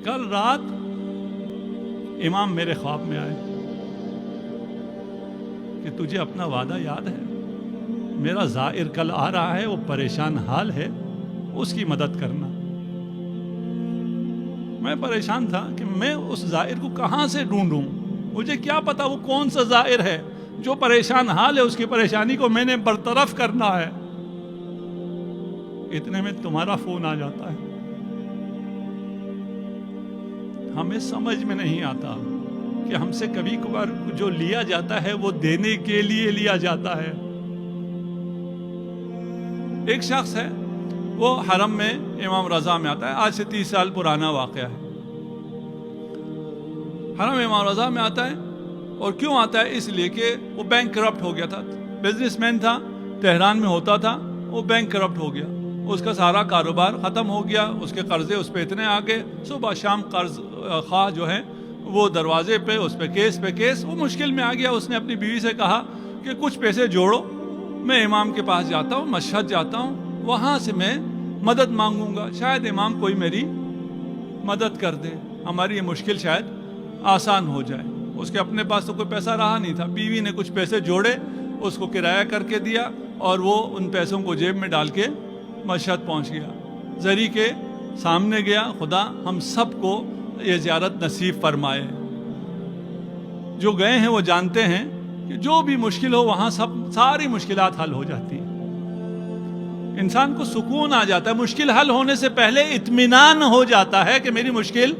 کل رات امام میرے خواب میں آئے کہ تجھے اپنا وعدہ یاد ہے؟ میرا زائر کل آ رہا ہے، وہ پریشان حال ہے، اس کی مدد کرنا۔ میں پریشان تھا کہ میں اس زائر کو کہاں سے ڈھونڈوں، مجھے کیا پتا وہ کون سا زائر ہے جو پریشان حال ہے، اس کی پریشانی کو میں نے برطرف کرنا ہے۔ اتنے میں تمہارا فون آ جاتا ہے۔ ہمیں سمجھ میں نہیں آتا کہ ہم سے کبھی کبھار جو لیا جاتا ہے وہ دینے کے لیے لیا جاتا ہے۔ ایک شخص ہے، وہ حرم میں امام رضا میں آتا ہے، آج سے 30 سال پرانا واقعہ ہے۔ حرم امام رضا میں آتا ہے، اور کیوں آتا ہے؟ اس لیے کہ وہ بینک کرپٹ ہو گیا تھا، بزنس مین تھا، تہران میں ہوتا تھا، وہ بینک کرپٹ ہو گیا، اس کا سارا کاروبار ختم ہو گیا، اس کے قرضے اس پہ اتنے آ گئے، صبح شام قرض خواہ جو ہے وہ دروازے پہ، اس پہ کیس، وہ مشکل میں آ گیا۔ اس نے اپنی بیوی سے کہا کہ کچھ پیسے جوڑو، میں امام کے پاس جاتا ہوں، مشہد جاتا ہوں، وہاں سے میں مدد مانگوں گا، شاید امام کوئی میری مدد کر دے، ہماری یہ مشکل شاید آسان ہو جائے۔ اس کے اپنے پاس تو کوئی پیسہ رہا نہیں تھا، بیوی نے کچھ پیسے جوڑے، اس کو کرایہ کر کے دیا، اور وہ ان پیسوں کو جیب میں ڈال کے مشہد پہنچ گیا، زری کے سامنے گیا۔ خدا ہم سب کو یہ زیارت نصیب فرمائے۔ جو گئے ہیں وہ جانتے ہیں کہ جو بھی مشکل ہو وہاں ساری مشکلات حل ہو جاتی ہیں، انسان کو سکون آ جاتا ہے، مشکل حل ہونے سے پہلے اطمینان ہو جاتا ہے کہ میری مشکل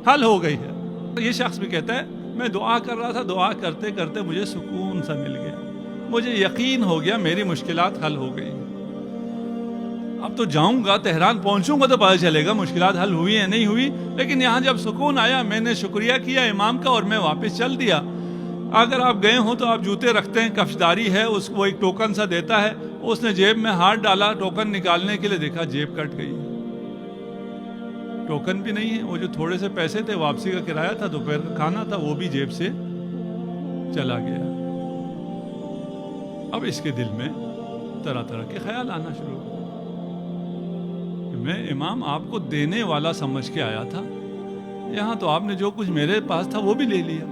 حل ہو گئی ہے۔ یہ شخص بھی کہتا ہے میں دعا کر رہا تھا، دعا کرتے کرتے مجھے سکون سا مل گیا، مجھے یقین ہو گیا میری مشکلات حل ہو گئی۔ اب تو جاؤں گا، تہران پہنچوں گا تو پتہ چلے گا مشکلات حل ہوئی ہیں نہیں ہوئی، لیکن یہاں جب سکون آیا میں نے شکریہ کیا امام کا اور میں واپس چل دیا۔ اگر آپ گئے ہوں تو آپ جوتے رکھتے ہیں، کفشداری ہے، اس کو ایک ٹوکن سا دیتا ہے، اس نے جیب میں ہاتھ ڈالا ٹوکن نکالنے کے لیے، دیکھا جیب کٹ گئی، ٹوکن بھی نہیں ہے، وہ جو تھوڑے سے پیسے تھے واپسی کا کرایہ تھا، دوپہر کا کھانا تھا، وہ بھی جیب سے چلا گیا۔ اب اس کے دل میں طرح طرح کے خیال آنا شروع ہو، میں امام آپ کو دینے والا سمجھ کے آیا تھا، یہاں تو آپ نے جو کچھ میرے پاس تھا وہ بھی لے لیا۔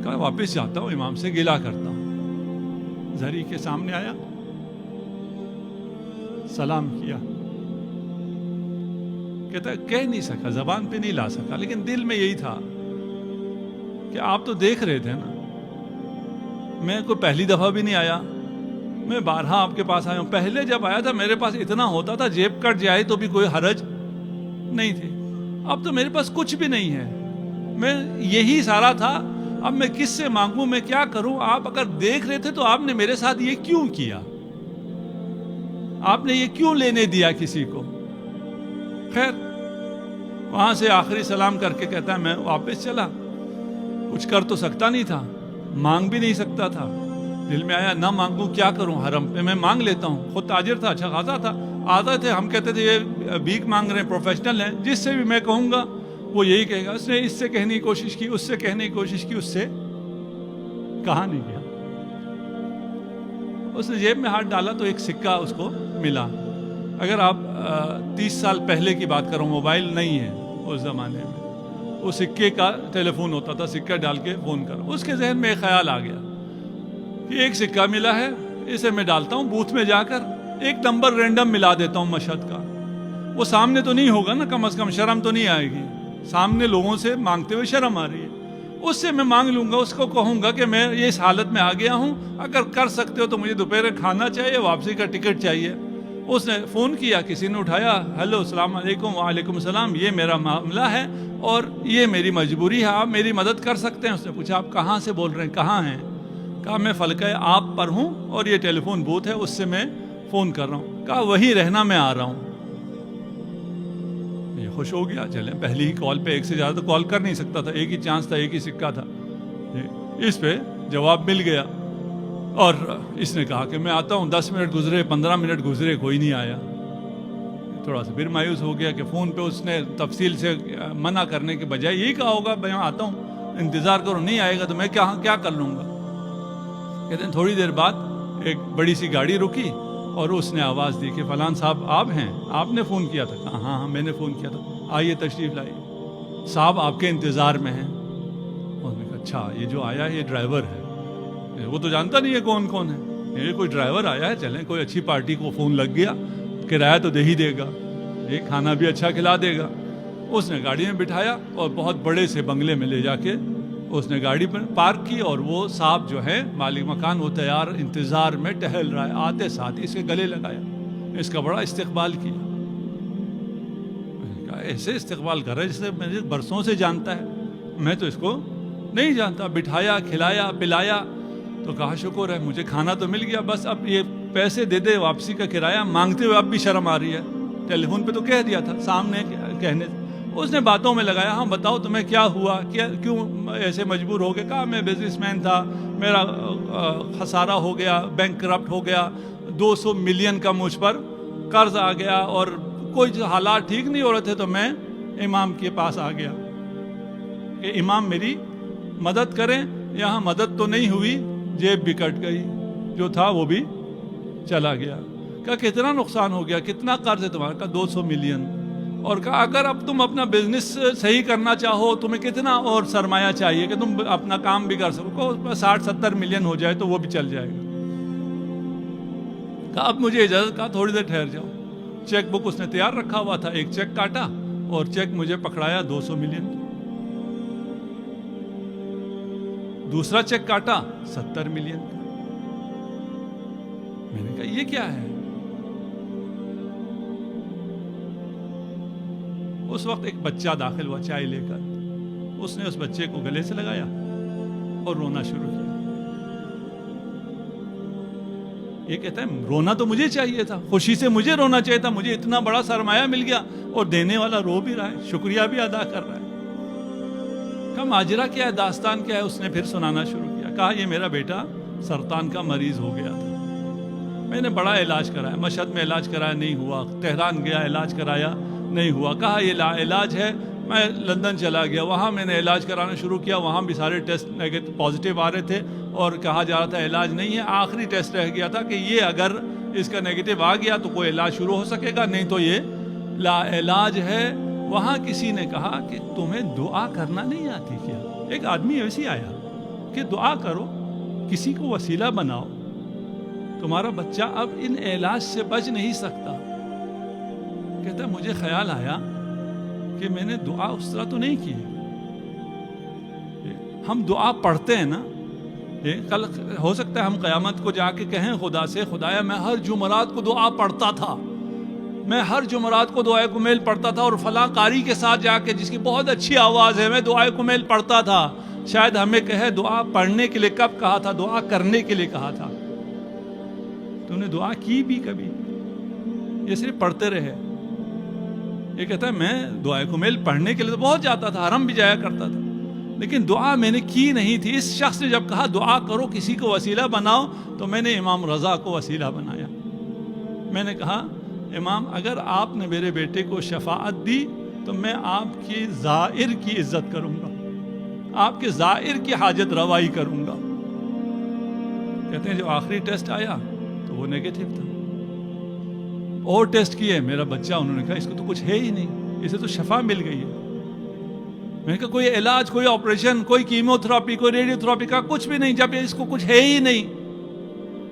کہا واپس جاتا ہوں، امام سے گلہ کرتا ہوں۔ زری کے سامنے آیا، سلام کیا، کہتا ہے کہہ نہیں سکا، زبان پہ نہیں لا سکا، لیکن دل میں یہی تھا کہ آپ تو دیکھ رہے تھے نا، میں کوئی پہلی دفعہ بھی نہیں آیا، میں بارہا آپ کے پاس آیا ہوں، پہلے جب آیا تھا میرے پاس اتنا ہوتا تھا، جیب کٹ جائے تو بھی کوئی حرج نہیں تھی، اب تو میرے پاس کچھ بھی نہیں ہے، میں یہی سارا تھا، اب میں کس سے مانگوں، میں کیا کروں؟ آپ اگر دیکھ رہے تھے تو آپ نے میرے ساتھ یہ کیوں کیا؟ آپ نے یہ کیوں لینے دیا کسی کو؟ خیر وہاں سے آخری سلام کر کے کہتا ہے میں واپس چلا، کچھ کر تو سکتا نہیں تھا، مانگ بھی نہیں سکتا تھا، دل میں آیا نہ مانگوں کیا کروں، حرم پہ میں مانگ لیتا ہوں، خود تاجر تھا، اچھا خاصا تھا، آتے تھے، ہم کہتے تھے یہ بھیک مانگ رہے ہیں، پروفیشنل ہیں، جس سے بھی میں کہوں گا وہ یہی کہے گا، اس نے اس سے کہنے کی کوشش کی، اس سے کہنے کی کوشش کی، اس سے کہا نہیں گیا۔ اس نے جیب میں ہاتھ ڈالا تو ایک سکہ اس کو ملا۔ اگر آپ 30 سال پہلے کی بات کرو، موبائل نہیں ہے اس زمانے میں، وہ سکے کا ٹیلی فون ہوتا تھا، سکہ ڈال کے فون کرو۔ اس کے ذہن میں ایک خیال آ گیا کہ ایک سکہ ملا ہے، اسے میں ڈالتا ہوں بوتھ میں جا کر، ایک نمبر رینڈم ملا دیتا ہوں مشہد کا، وہ سامنے تو نہیں ہوگا نا، کم از کم شرم تو نہیں آئے گی، سامنے لوگوں سے مانگتے ہوئے شرم آ رہی ہے، اس سے میں مانگ لوں گا، اس کو کہوں گا کہ میں یہ اس حالت میں آ گیا ہوں، اگر کر سکتے ہو تو مجھے دوپہر کھانا چاہیے، واپسی کا ٹکٹ چاہیے۔ اس نے فون کیا، کسی نے اٹھایا، ہیلو السلام علیکم، وعلیکم السلام، یہ میرا معاملہ ہے اور یہ میری مجبوری ہے، آپ میری مدد کر سکتے ہیں؟ اس نے پوچھا آپ کہاں سے بول رہے ہیں، کہاں ہیں؟ کہا میں فلکہ آپ پر ہوں اور یہ ٹیلی فون بوتھ ہے، اس سے میں فون کر رہا ہوں۔ کہا وہی رہنا، میں آ رہا ہوں۔ یہ خوش ہو گیا، چلیں پہلی ہی کال پہ ایک سے زیادہ تو کال کر نہیں سکتا تھا، ایک ہی چانس تھا، ایک ہی سکہ تھا، اس پہ جواب مل گیا، اور اس نے کہا کہ میں آتا ہوں۔ 10 منٹ گزرے، 15 منٹ گزرے، کوئی نہیں آیا، تھوڑا سا پھر مایوس ہو گیا کہ فون پہ اس نے تفصیل سے منع کرنے کے بجائے یہی کہا ہوگا میں آتا ہوں، انتظار کرو، نہیں آئے گا تو میں کیا کر لوں گا۔ کہتے ہیں تھوڑی دیر بعد ایک بڑی سی گاڑی رکی، اور اس نے آواز دی کہ فلان صاحب آپ ہیں, آپ نے فون کیا تھا. کہا ہاں ہاں میں نے فون کیا تھا, آئیے تشریف لائیے, صاحب آپ کے انتظار میں ہیں. اور نے کہا اچھا یہ جو آیا ہے یہ ڈرائیور ہے, وہ تو جانتا نہیں ہے کون کون ہے, یہ کوئی ڈرائیور آیا ہے, چلیں کوئی اچھی پارٹی کو فون لگ گیا, کرایہ تو دے ہی دے گا, یہ کھانا بھی اچھا کھلا دے گا. اس نے گاڑی میں بٹھایا اور بہت بڑے سے بنگلے میں لے جا کے اس نے گاڑی پر پارک کی, اور وہ صاحب جو ہے مالک مکان وہ تیار انتظار میں ٹہل رہا ہے, آتے ساتھ اس کے گلے لگایا, اس کا بڑا استقبال کیا. میں نے کہا ایسے استقبال کر رہا ہے جسے مجھے برسوں سے جانتا ہے, میں تو اس کو نہیں جانتا. بٹھایا, کھلایا, پلایا, تو کہا شکر ہے مجھے کھانا تو مل گیا, بس اب یہ پیسے دے دے, واپسی کا کرایہ مانگتے ہوئے اب بھی شرم آ رہی ہے. ٹیلی فون پہ تو کہہ دیا تھا, سامنے کہنے. اس نے باتوں میں لگایا, ہاں بتاؤ تمہیں کیا ہوا, کیوں ایسے مجبور ہو گئے. کہا میں بزنس مین تھا, میرا خسارہ ہو گیا, بینک کرپٹ ہو گیا, 200 ملین کا مجھ پر قرض آ گیا, اور کوئی حالات ٹھیک نہیں ہو رہے تھے, تو میں امام کے پاس آ گیا کہ امام میری مدد کریں. یہاں مدد تو نہیں ہوئی, جیب بھی کٹ گئی, جو تھا وہ بھی چلا گیا. کہا کتنا نقصان ہو گیا, کتنا قرض ہے تمہارا؟ کہا 200 ملین. اور کہا اگر اب تم اپنا بزنس صحیح کرنا چاہو تمہیں کتنا اور سرمایہ چاہیے کہ تم اپنا کام بھی کر سکو؟ 60-70 ملین ہو جائے تو وہ بھی چل جائے گا. کہا اب مجھے اجازت. کہا تھوڑی دیر ٹھہر جاؤ. چیک بک اس نے تیار رکھا ہوا تھا, ایک چیک کاٹا اور چیک مجھے پکڑایا 200 ملین. دوسرا چیک کاٹا 70 ملین کا. میں نے کہا یہ کیا ہے؟ اس وقت ایک بچہ داخل ہوا چائے لے کر, اس نے اس بچے کو گلے سے لگایا اور رونا شروع کیا. یہ کہتا ہے رونا تو مجھے چاہیے تھا, خوشی سے مجھے رونا چاہیے تھا, مجھے اتنا بڑا سرمایہ مل گیا اور دینے والا رو بھی رہا ہے, شکریہ بھی ادا کر رہا ہے. کہا ماجرا کیا ہے, داستان کیا ہے؟ اس نے پھر سنانا شروع کیا. کہا یہ میرا بیٹا سرطان کا مریض ہو گیا تھا, میں نے بڑا علاج کرایا, مشہد میں علاج کرایا نہیں ہوا, تہران گیا علاج کرایا نہیں ہوا. کہا یہ لا علاج ہے. میں لندن چلا گیا, وہاں میں نے علاج کرانا شروع کیا, وہاں بھی سارے ٹیسٹ پازیٹیو آ رہے تھے اور کہا جا رہا تھا علاج نہیں ہے. آخری ٹیسٹ رہ گیا تھا کہ یہ اگر اس کا نیگیٹو آ گیا تو کوئی علاج شروع ہو سکے گا, نہیں تو یہ لا علاج ہے. وہاں کسی نے کہا کہ تمہیں دعا کرنا نہیں آتی کیا؟ ایک آدمی ایسی آیا کہ دعا کرو, کسی کو وسیلہ بناؤ, تمہارا بچہ اب ان علاج سے بچ نہیں سکتا. کہتا ہے مجھے خیال آیا کہ میں نے دعا اس طرح تو نہیں کی. ہم دعا پڑھتے ہیں نا, کل ہو سکتا ہے ہم قیامت کو جا کے کہیں خدا سے, خدایا میں ہر جمعرات کو دعا پڑھتا تھا, میں ہر جمعرات کو دعائے کمیل پڑھتا تھا, اور فلاں قاری کے ساتھ جا کے جس کی بہت اچھی آواز ہے میں دعائے کمیل پڑھتا تھا. شاید ہمیں کہے دعا پڑھنے کے لیے کب کہا تھا, دعا کرنے کے لیے کہا تھا. تم نے دعا کی بھی کبھی؟ یہ صرف پڑھتے رہے. یہ کہتا ہے میں دعائے کمیل پڑھنے کے لیے تو بہت جاتا تھا, حرم بھی جایا کرتا تھا, لیکن دعا میں نے کی نہیں تھی. اس شخص نے جب کہا دعا کرو, کسی کو وسیلہ بناؤ, تو میں نے امام رضا کو وسیلہ بنایا. میں نے کہا امام اگر آپ نے میرے بیٹے کو شفاعت دی تو میں آپ کی زائر کی عزت کروں گا, آپ کے زائر کی حاجت روائی کروں گا. کہتے ہیں جو آخری ٹیسٹ آیا تو وہ نیگیٹو تھا. اور ٹیسٹ کیے, میرا بچہ, انہوں نے کہا اس کو تو کچھ ہے ہی نہیں, اسے تو شفا مل گئی ہے. میں نے کہا کوئی علاج, کوئی آپریشن, کوئی کیمو تھراپی, کوئی ریڈیو تھراپی کا کچھ بھی نہیں, جب اس کو کچھ ہے ہی نہیں.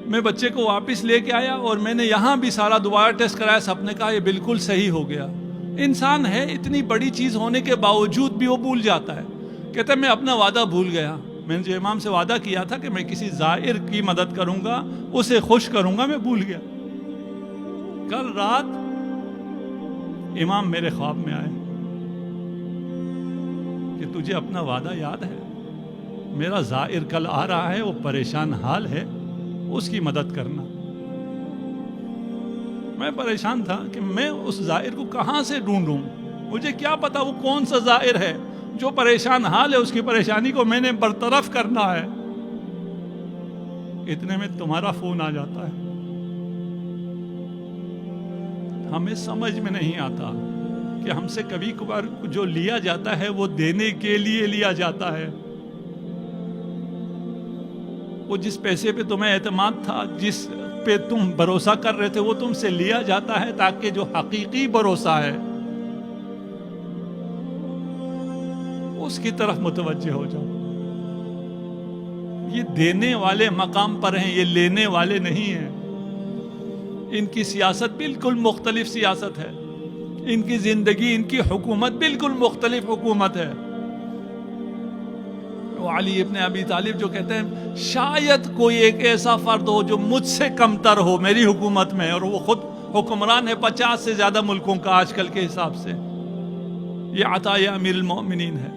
میں بچے کو واپس لے کے آیا اور میں نے یہاں بھی سارا دوبارہ ٹیسٹ کرایا, سب نے کہا یہ بالکل صحیح ہو گیا. انسان ہے, اتنی بڑی چیز ہونے کے باوجود بھی وہ بھول جاتا ہے. کہتا ہے میں اپنا وعدہ بھول گیا, میں نے جو امام سے وعدہ کیا تھا کہ میں کسی زائر کی مدد کروں گا, اسے خوش کروں گا, میں بھول گیا. کل رات امام میرے خواب میں آئے کہ تجھے اپنا وعدہ یاد ہے, میرا زائر کل آ رہا ہے, وہ پریشان حال ہے, اس کی مدد کرنا. میں پریشان تھا کہ میں اس زائر کو کہاں سے ڈھونڈوں, مجھے کیا پتا وہ کون سا زائر ہے جو پریشان حال ہے, اس کی پریشانی کو میں نے برطرف کرنا ہے. اتنے میں تمہارا فون آ جاتا ہے. ہمیں سمجھ میں نہیں آتا کہ ہم سے کبھی کبھار جو لیا جاتا ہے وہ دینے کے لیے لیا جاتا ہے. وہ جس پیسے پہ تمہیں اعتماد تھا, جس پہ تم بھروسہ کر رہے تھے وہ تم سے لیا جاتا ہے تاکہ جو حقیقی بھروسہ ہے اس کی طرف متوجہ ہو جاؤ. یہ دینے والے مقام پر ہیں، یہ لینے والے نہیں ہیں. ان کی سیاست بالکل مختلف سیاست ہے، ان کی زندگی، ان کی حکومت بالکل مختلف حکومت ہے. وہ علی ابن ابی طالب جو کہتے ہیں شاید کوئی ایک ایسا فرد ہو جو مجھ سے کمتر ہو میری حکومت میں، اور وہ خود حکمران ہے 50 سے زیادہ ملکوں کا آج کل کے حساب سے. یہ عطا امیر المومنین ہے.